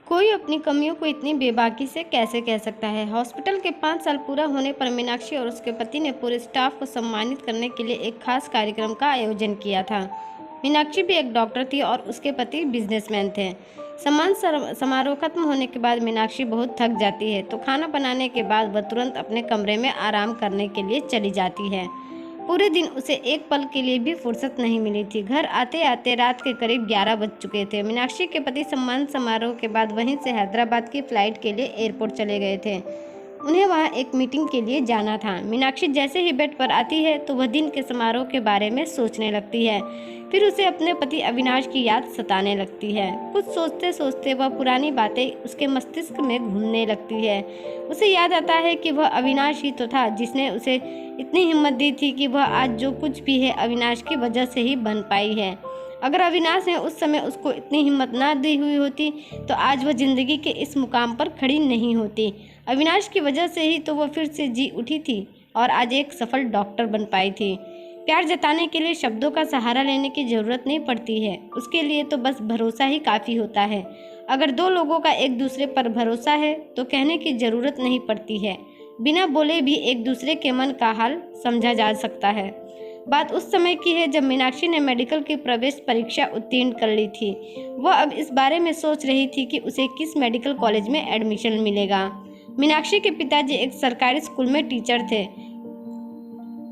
कोई अपनी कमियों को इतनी बेबाकी से कैसे कह सकता है। हॉस्पिटल के 5 साल पूरा होने पर मीनाक्षी और उसके पति ने पूरे स्टाफ को सम्मानित करने के लिए एक खास कार्यक्रम का आयोजन किया था। मीनाक्षी भी एक डॉक्टर थी और उसके पति बिजनेसमैन थे। समारोह खत्म होने के बाद मीनाक्षी बहुत थक जाती है, तो खाना बनाने के बाद वह तुरंत अपने कमरे में आराम करने के लिए चली जाती है। पूरे दिन उसे एक पल के लिए भी फुर्सत नहीं मिली थी। घर आते आते रात के करीब 11 बज चुके थे। मीनाक्षी के पति सम्मान समारोह के बाद वहीं से हैदराबाद की फ्लाइट के लिए एयरपोर्ट चले गए थे। उन्हें वहां एक मीटिंग के लिए जाना था। मीनाक्षी जैसे ही बेड पर आती है तो वह दिन के समारोह के बारे में सोचने लगती है। फिर उसे अपने पति अविनाश की याद सताने लगती है। कुछ सोचते सोचते वह पुरानी बातें उसके मस्तिष्क में घूमने लगती है। उसे याद आता है कि वह अविनाश ही तो था जिसने उसे इतनी हिम्मत दी थी कि वह आज जो कुछ भी है अविनाश की वजह से ही बन पाई है। अगर अविनाश ने उस समय उसको इतनी हिम्मत ना दी हुई होती तो आज वह जिंदगी के इस मुकाम पर खड़ी नहीं होती। अविनाश की वजह से ही तो वह फिर से जी उठी थी और आज एक सफल डॉक्टर बन पाई थी। प्यार जताने के लिए शब्दों का सहारा लेने की जरूरत नहीं पड़ती है, उसके लिए तो बस भरोसा ही काफ़ी होता है। अगर दो लोगों का एक दूसरे पर भरोसा है तो कहने की जरूरत नहीं पड़ती है। बिना बोले भी एक दूसरे के मन का हाल समझा जा सकता है। बात उस समय की है जब मीनाक्षी ने मेडिकल की प्रवेश परीक्षा उत्तीर्ण कर ली थी। वह अब इस बारे में सोच रही थी कि उसे किस मेडिकल कॉलेज में एडमिशन मिलेगा। मीनाक्षी के पिताजी एक सरकारी स्कूल में टीचर थे।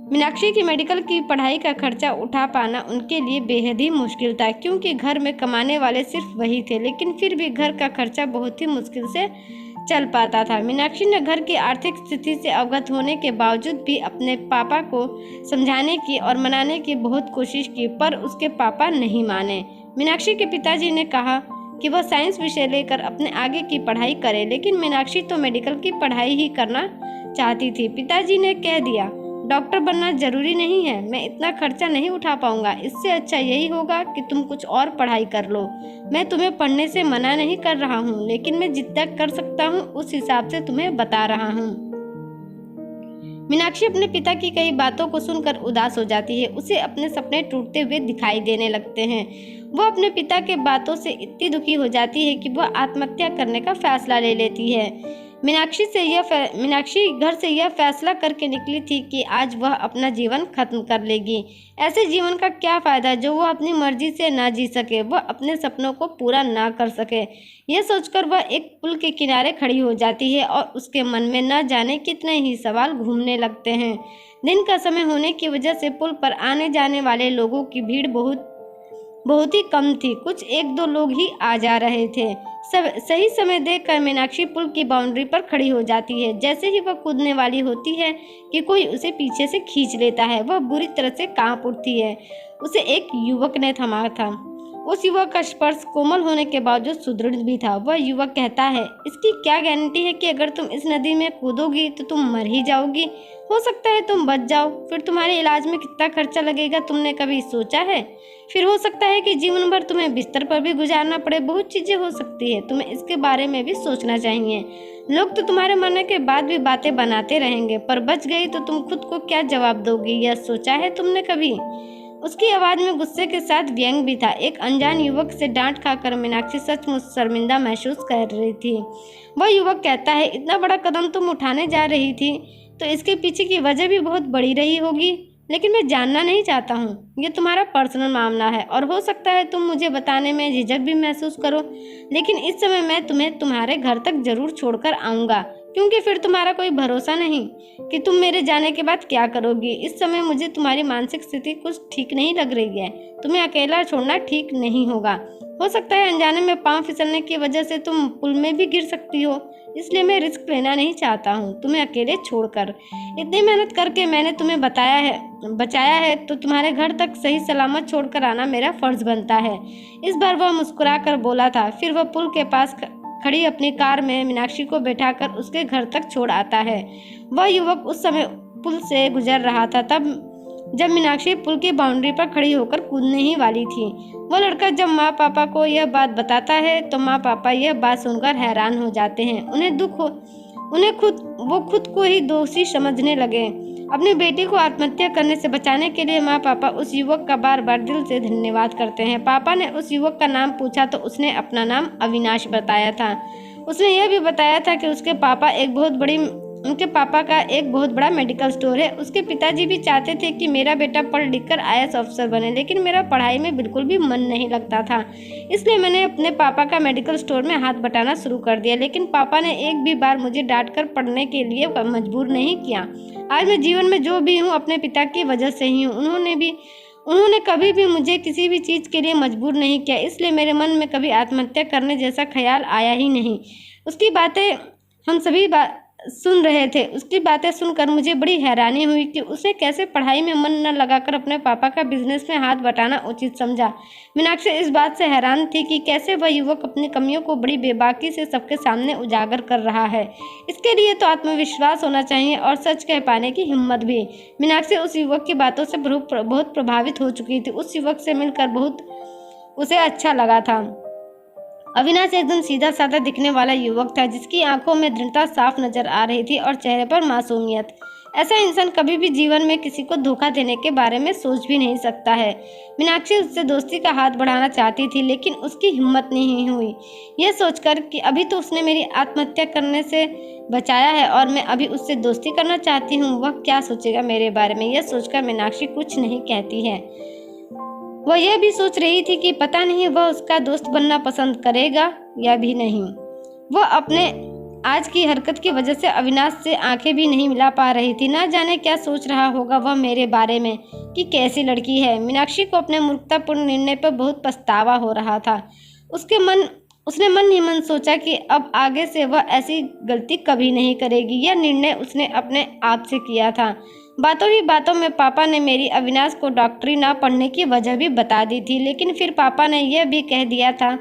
मीनाक्षी की मेडिकल की पढ़ाई का खर्चा उठा पाना उनके लिए बेहद ही मुश्किल था, क्योंकि घर में कमाने वाले सिर्फ वही थे। लेकिन फिर भी घर का खर्चा बहुत ही मुश्किल से चल पाता था। मीनाक्षी ने घर की आर्थिक स्थिति से अवगत होने के बावजूद भी अपने पापा को समझाने की और मनाने की बहुत कोशिश की, पर उसके पापा नहीं माने। मीनाक्षी के पिताजी ने कहा कि वह साइंस विषय लेकर अपने आगे की पढ़ाई करे, लेकिन मीनाक्षी तो मेडिकल की पढ़ाई ही करना चाहती थी। पिताजी ने कह दिया, डॉक्टर बनना जरूरी नहीं है, मैं इतना खर्चा नहीं उठा पाऊंगा, इससे अच्छा यही होगा कि तुम कुछ और पढ़ाई कर लो। मैं तुम्हें पढ़ने से मना नहीं कर रहा हूँ, लेकिन मैं जितना कर सकता हूँ उस हिसाब से तुम्हें बता रहा हूँ। मीनाक्षी अपने पिता की कई बातों को सुनकर उदास हो जाती है। उसे अपने सपने टूटते हुए दिखाई देने लगते हैं। वह अपने पिता के बातों से इतनी दुखी हो जाती है कि वह आत्महत्या करने का फैसला ले लेती है। मीनाक्षी घर से यह फैसला करके निकली थी कि आज वह अपना जीवन खत्म कर लेगी। ऐसे जीवन का क्या फायदा जो वह अपनी मर्जी से ना जी सके, वह अपने सपनों को पूरा ना कर सके। यह सोचकर वह एक पुल के किनारे खड़ी हो जाती है और उसके मन में न जाने कितने ही सवाल घूमने लगते हैं। दिन का समय होने की वजह से पुल पर आने जाने वाले लोगों की भीड़ बहुत ही कम थी। कुछ एक दो लोग ही आ जा रहे थे। सही समय देखकर मीनाक्षी पुल की बाउंड्री पर खड़ी हो जाती है। जैसे ही वह कूदने वाली होती है कि कोई उसे पीछे से खींच लेता है। वह बुरी तरह से कांप उठती है। उसे एक युवक ने थमा था। उस युवक का स्पर्श कोमल होने के बावजूद सुदृढ़ भी था। वह युवक कहता है, इसकी क्या गारंटी है कि अगर तुम इस नदी में कूदोगी तो तुम मर ही जाओगी। हो सकता है तुम बच जाओ, फिर तुम्हारे इलाज में कितना खर्चा लगेगा तुमने कभी सोचा है? फिर हो सकता है कि जीवन भर तुम्हें बिस्तर पर भी गुजारना पड़े। बहुत चीजें हो सकती है, तुम्हें इसके बारे में भी सोचना चाहिए। लोग तो तुम्हारे मरने के बाद भी बातें बनाते रहेंगे, पर बच गई तो तुम खुद को क्या जवाब दोगी? यह सोचा है तुमने कभी? उसकी आवाज में गुस्से के साथ व्यंग भी था। एक अनजान युवक से डांट खाकर मीनाक्षी सचमुच शर्मिंदा महसूस कर रही थी। वह युवक कहता है, इतना बड़ा कदम तुम उठाने जा रही थी तो इसके पीछे की वजह भी बहुत बड़ी रही होगी, लेकिन मैं जानना नहीं चाहता हूँ। ये तुम्हारा पर्सनल मामला है और हो सकता है तुम मुझे बताने में झिझक भी महसूस करो, लेकिन इस समय मैं तुम्हें तुम्हारे घर तक जरूर छोड़कर आऊँगा, क्योंकि फिर तुम्हारा कोई भरोसा नहीं कि तुम मेरे जाने के बाद क्या करोगी। इस समय मुझे तुम्हारी मानसिक स्थिति कुछ ठीक नहीं लग रही है। तुम्हें अकेला छोड़ना ठीक नहीं होगा। हो सकता है अनजाने में पाँव फिसलने की वजह से तुम पुल में भी गिर सकती हो, इसलिए मैं रिस्क लेना नहीं चाहता हूँ तुम्हें अकेले छोड़कर। इतनी मेहनत करके मैंने तुम्हें बचाया है तो तुम्हारे घर तक सही सलामत छोड़कर आना मेरा फर्ज बनता है। इस बार वह मुस्कुरा कर बोला था। फिर वह पुल के पास खड़ी अपनी कार में मीनाक्षी को बैठाकर उसके घर तक छोड़ आता है। वह युवक उस समय पुल से गुजर रहा था जब मीनाक्षी पुल की बाउंड्री पर खड़ी होकर कूदने ही वाली थी। वह लड़का जब माँ पापा को यह बात बताता है तो माँ पापा यह बात सुनकर हैरान हो जाते हैं। वो खुद को ही दोषी समझने लगे। अपनी बेटी को आत्महत्या करने से बचाने के लिए माँ पापा उस युवक का बार बार दिल से धन्यवाद करते हैं। पापा ने उस युवक का नाम पूछा तो उसने अपना नाम अविनाश बताया था। उसने यह भी बताया था कि उनके पापा का एक बहुत बड़ा मेडिकल स्टोर है। उसके पिताजी भी चाहते थे कि मेरा बेटा पढ़ लिख कर IAS अफसर बने, लेकिन मेरा पढ़ाई में बिल्कुल भी मन नहीं लगता था। इसलिए मैंने अपने पापा का मेडिकल स्टोर में हाथ बटाना शुरू कर दिया, लेकिन पापा ने एक भी बार मुझे डांट कर पढ़ने के लिए मजबूर नहीं किया। आज मैं जीवन में जो भी हूँ अपने पिता की वजह से ही हूँ। उन्होंने कभी भी मुझे किसी भी चीज़ के लिए मजबूर नहीं किया, इसलिए मेरे मन में कभी आत्महत्या करने जैसा ख्याल आया ही नहीं। उसकी बातें हम सभी सुन रहे थे। उसकी बातें सुनकर मुझे बड़ी हैरानी हुई कि उसने कैसे पढ़ाई में मन न लगाकर अपने पापा का बिजनेस में हाथ बटाना उचित समझा। मीनाक्षी इस बात से हैरान थी कि कैसे वह युवक अपनी कमियों को बड़ी बेबाकी से सबके सामने उजागर कर रहा है। इसके लिए तो आत्मविश्वास होना चाहिए और सच कह पाने की हिम्मत भी। मीनाक्षी उस युवक की बातों से बहुत प्रभावित हो चुकी थी। उस युवक से मिलकर बहुत उसे अच्छा लगा था। अविनाश एकदम सीधा साधा दिखने वाला युवक था, जिसकी आंखों में दृढ़ता साफ नजर आ रही थी और चेहरे पर मासूमियत। ऐसा इंसान कभी भी जीवन में किसी को धोखा देने के बारे में सोच भी नहीं सकता है। मीनाक्षी उससे दोस्ती का हाथ बढ़ाना चाहती थी, लेकिन उसकी हिम्मत नहीं हुई, यह सोचकर कि अभी तो उसने मेरी आत्महत्या करने से बचाया है और मैं अभी उससे दोस्ती करना चाहती हूँ, वह क्या सोचेगा मेरे बारे में। यह सोचकर मीनाक्षी कुछ नहीं कहती है। वह यह भी सोच रही थी कि पता नहीं वह उसका दोस्त बनना पसंद करेगा या भी नहीं। वह अपने आज की हरकत की वजह से अविनाश से आंखें भी नहीं मिला पा रही थी। ना जाने क्या सोच रहा होगा वह मेरे बारे में कि कैसी लड़की है। मीनाक्षी को अपने मूर्खतापूर्ण निर्णय पर बहुत पछतावा हो रहा था। उसने मन ही मन सोचा कि अब आगे से वह ऐसी गलती कभी नहीं करेगी। यह निर्णय उसने अपने आप से किया था। बातों ही बातों में पापा ने मेरी अविनाश को डॉक्टरी ना पढ़ने की वजह भी बता दी थी, लेकिन फिर पापा ने यह भी कह दिया था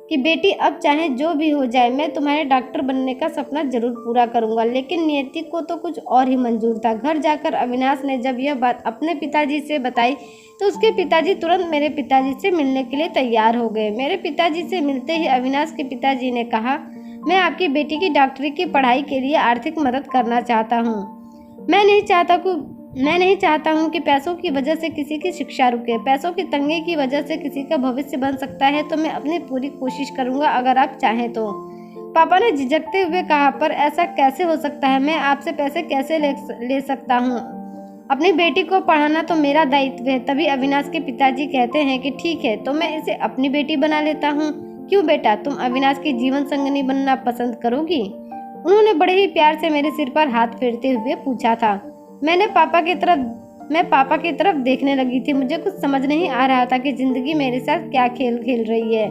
कि बेटी अब चाहे जो भी हो जाए मैं तुम्हारे डॉक्टर बनने का सपना जरूर पूरा करूंगा। लेकिन नियति को तो कुछ और ही मंजूर था। घर जाकर अविनाश ने जब यह बात अपने पिताजी से बताई तो उसके पिताजी तुरंत मेरे पिताजी से मिलने के लिए तैयार हो गए। मेरे पिताजी से मिलते ही अविनाश के पिताजी ने कहा, मैं आपकी बेटी की डॉक्टरी की पढ़ाई के लिए आर्थिक मदद करना चाहता हूँ। मैं नहीं चाहता हूँ कि पैसों की वजह से किसी की शिक्षा रुके। पैसों की तंगी की वजह से किसी का भविष्य बन सकता है, तो मैं अपनी पूरी कोशिश करूँगा अगर आप चाहें तो। पापा ने झिझकते हुए कहा, पर ऐसा कैसे हो सकता है? मैं आपसे पैसे कैसे ले सकता हूँ? अपनी बेटी को पढ़ाना तो मेरा दायित्व है। तभी अविनाश के पिताजी कहते हैं कि ठीक है, तो मैं इसे अपनी बेटी बना लेता हूँ। क्यों बेटा, तुम अविनाश की जीवन संगनी बनना पसंद करोगी? उन्होंने बड़े ही प्यार से मेरे सिर पर हाथ फेरते हुए पूछा था। मैं पापा की तरफ देखने लगी थी। मुझे कुछ समझ नहीं आ रहा था कि जिंदगी मेरे साथ क्या खेल खेल रही है।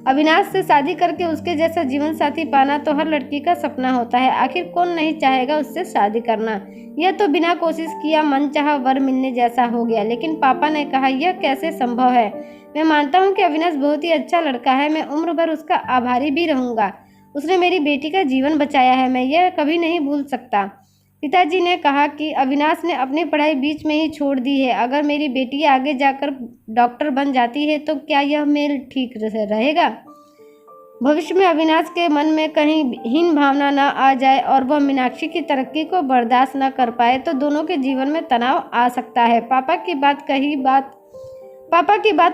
अविनाश से शादी करके उसके जैसा जीवन साथी पाना तो हर लड़की का सपना होता है। आखिर कौन नहीं चाहेगा उससे शादी करना। यह तो बिना कोशिश किया मनचाहा वर मिलने जैसा हो गया। लेकिन पापा ने कहा, यह कैसे संभव है? मैं मानता हूँ कि अविनाश बहुत ही अच्छा लड़का है। मैं उम्र भर उसका आभारी भी रहूंगा। उसने मेरी बेटी का जीवन बचाया है, मैं यह कभी नहीं भूल सकता। पिताजी ने कहा कि अविनाश ने अपनी पढ़ाई बीच में ही छोड़ दी है। अगर मेरी बेटी आगे जाकर डॉक्टर बन जाती है तो क्या यह मेल ठीक रहेगा? भविष्य में अविनाश के मन में कहीं हीन भावना न आ जाए और वह मीनाक्षी की तरक्की को बर्दाश्त न कर पाए तो दोनों के जीवन में तनाव आ सकता है। पापा की बात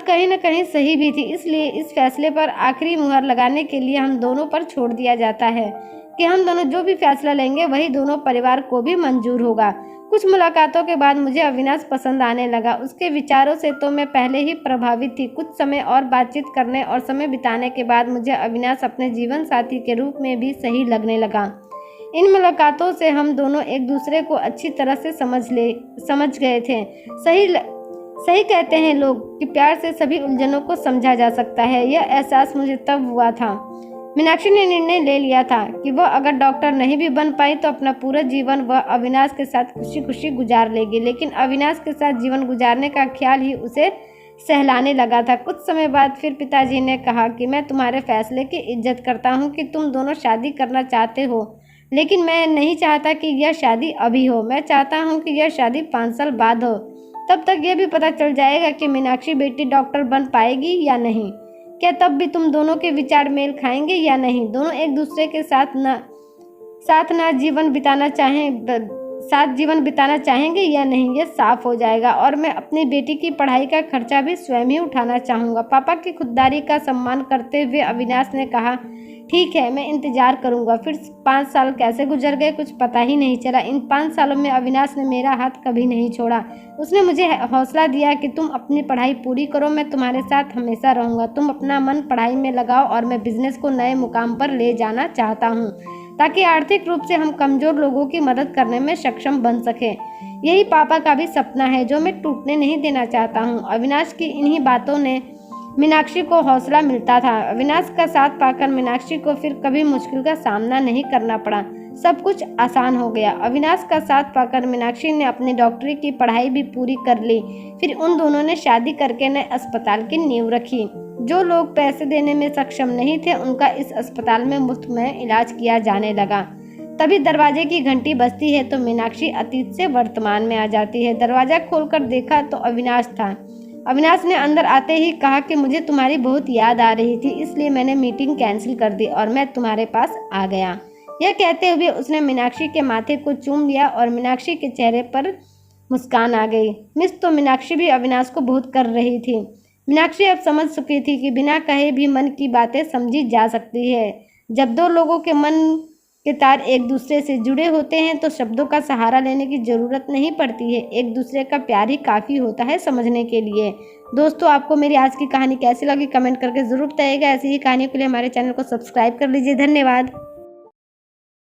कहीं न कहीं सही भी थी। इसलिए इस फैसले पर आखिरी मुहर लगाने के लिए हम दोनों पर छोड़ दिया जाता है कि हम दोनों जो भी फैसला लेंगे वही दोनों परिवार को भी मंजूर होगा। कुछ मुलाकातों के बाद मुझे अविनाश पसंद आने लगा। उसके विचारों से तो मैं पहले ही प्रभावित थी। कुछ समय और बातचीत करने और समय बिताने के बाद मुझे अविनाश अपने जीवन साथी के रूप में भी सही लगने लगा। इन मुलाकातों से हम दोनों एक दूसरे को अच्छी तरह से समझ गए थे। सही कहते हैं लोग कि प्यार से सभी उलझनों को समझा जा सकता है। यह एहसास मुझे तब हुआ था। मीनाक्षी ने निर्णय ले लिया था कि वह अगर डॉक्टर नहीं भी बन पाई तो अपना पूरा जीवन वह अविनाश के साथ खुशी खुशी गुजार लेगी। लेकिन अविनाश के साथ जीवन गुजारने का ख्याल ही उसे सहलाने लगा था। कुछ समय बाद फिर पिताजी ने कहा कि मैं तुम्हारे फैसले की इज्जत करता हूँ कि तुम दोनों शादी करना चाहते हो, लेकिन मैं नहीं चाहता कि यह शादी अभी हो। मैं चाहता हूँ कि यह शादी 5 साल बाद हो। तब तक यह भी पता चल जाएगा कि मीनाक्षी बेटी डॉक्टर बन पाएगी या नहीं। क्या तब भी तुम दोनों के विचार मेल खाएंगे या नहीं? दोनों एक दूसरे के साथ ना जीवन बिताना साथ जीवन बिताना चाहेंगे या नहीं, ये साफ हो जाएगा। और मैं अपनी बेटी की पढ़ाई का खर्चा भी स्वयं ही उठाना चाहूँगा। पापा की खुददारी का सम्मान करते हुए अविनाश ने कहा, ठीक है, मैं इंतजार करूँगा। फिर 5 साल कैसे गुजर गए कुछ पता ही नहीं चला। इन 5 सालों में अविनाश ने मेरा हाथ कभी नहीं छोड़ा। उसने मुझे हौसला दिया कि तुम अपनी पढ़ाई पूरी करो, मैं तुम्हारे साथ हमेशा रहूँगा। तुम अपना मन पढ़ाई में लगाओ और मैं बिजनेस को नए मुकाम पर ले जाना चाहता हूँ, ताकि आर्थिक रूप से हम कमज़ोर लोगों की मदद करने में सक्षम बन सकें। यही पापा का भी सपना है जो मैं टूटने नहीं देना चाहता हूँ। अविनाश की इन्हीं बातों ने मीनाक्षी को हौसला मिलता था। अविनाश का साथ पाकर मीनाक्षी को फिर कभी मुश्किल का सामना नहीं करना पड़ा। सब कुछ आसान हो गया। अविनाश का साथ पाकर मीनाक्षी ने अपनी डॉक्टरी की पढ़ाई भी पूरी कर ली। फिर उन दोनों ने शादी करके नए अस्पताल की नींव रखी। जो लोग पैसे देने में सक्षम नहीं थे, उनका इस अस्पताल में मुफ्त में इलाज किया जाने लगा। तभी दरवाजे की घंटी बजती है तो मीनाक्षी अतीत से वर्तमान में आ जाती है। दरवाजा खोलकर देखा तो अविनाश था। अविनाश ने अंदर आते ही कहा कि मुझे तुम्हारी बहुत याद आ रही थी, इसलिए मैंने मीटिंग कैंसिल कर दी और मैं तुम्हारे पास आ गया। यह कहते हुए उसने मीनाक्षी के माथे को चूम लिया और मीनाक्षी के चेहरे पर मुस्कान आ गई। मिस तो मीनाक्षी भी अविनाश को बहुत कर रही थी। मीनाक्षी अब समझ चुकी थी कि बिना कहे भी मन की बातें समझी जा सकती है। जब दो लोगों के मन के तार एक दूसरे से जुड़े होते हैं तो शब्दों का सहारा लेने की ज़रूरत नहीं पड़ती है। एक दूसरे का प्यार ही काफ़ी होता है समझने के लिए। दोस्तों, आपको मेरी आज की कहानी कैसी लगी कमेंट करके ज़रूर बताइएगा। ऐसी ही कहानियों के लिए हमारे चैनल को सब्सक्राइब कर लीजिए। धन्यवाद।